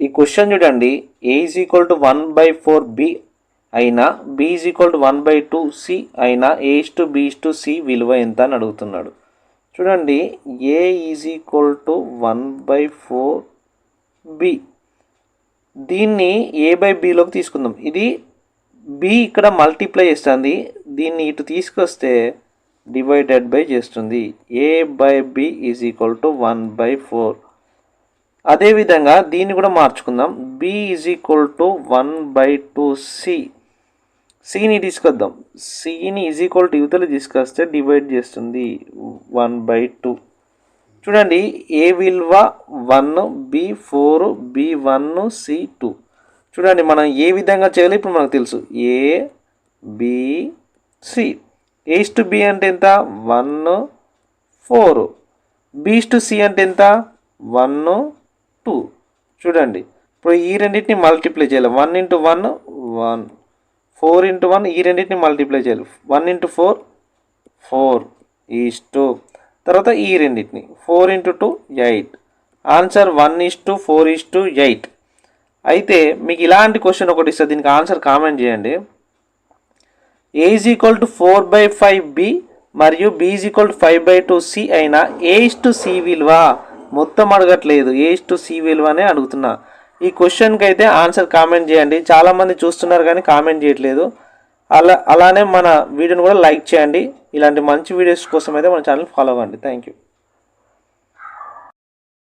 ఈ క్వశ్చన్ చూడండి, a is equal to 1/4b అయినా b is equal to 1/2c అయినా a:b:c విలువ ఎంత అని అడుగుతున్నాడు. చూడండి, a is equal to 1/4b, దీన్ని a/bలోకి తీసుకుందాం. ఇది b ఇక్కడ మల్టిప్లై చేస్తుంది, దీన్ని ఇటు తీసుకొస్తే డివైడెడ్ బై చేస్తుంది. a/b is equal to 1/4. అదేవిధంగా దీన్ని కూడా మార్చుకుందాం. b is equal to 1/2c, సిని తీసుకొద్దాం. సిని ఈజ్ ఈక్వల్ టు యువతలు తీసుకొస్తే డివైడ్ చేస్తుంది 1/2. చూడండి, ఏ విలువ 1, b 4, b 1, c 2. చూడండి, మనం ఏ విధంగా చేయాలి ఇప్పుడు మనకు తెలుసు. a b c. a:b అంటే ఎంత? 1 4. b:c అంటే ఎంత? 1 2. చూడండి, ఇప్పుడు ఈ రెండింటిని మల్టిప్లై చేయాలి. 1 × 1 1, 4 × 1 ఈ రెండింటిని మల్టిప్లై చేయాలి. 1 × 4 4 తర్వాత ఈ రెండింటిని 4 × 2 8. ఆన్సర్ 1:4:8. అయితే మీకు ఇలాంటి క్వశ్చన్ ఒకటి ఇస్తుంది, దీనికి ఆన్సర్ కామెంట్ చేయండి. a is equal to 4/5b మరియు b is equal to 5/2c అయినా a:c విలువ మొత్తం అడగట్లేదు, a:c విలువనే అడుగుతున్నా. ఈ క్వశ్చన్కి అయితే ఆన్సర్ కామెంట్ చేయండి. చాలామంది చూస్తున్నారు కానీ కామెంట్ చేయట్లేదు. అలానే మన వీడియోని కూడా లైక్ చేయండి. ఇలాంటి మంచి వీడియోస్ కోసం అయితే మన ఛానల్ ఫాలో అవ్వండి. Thank you.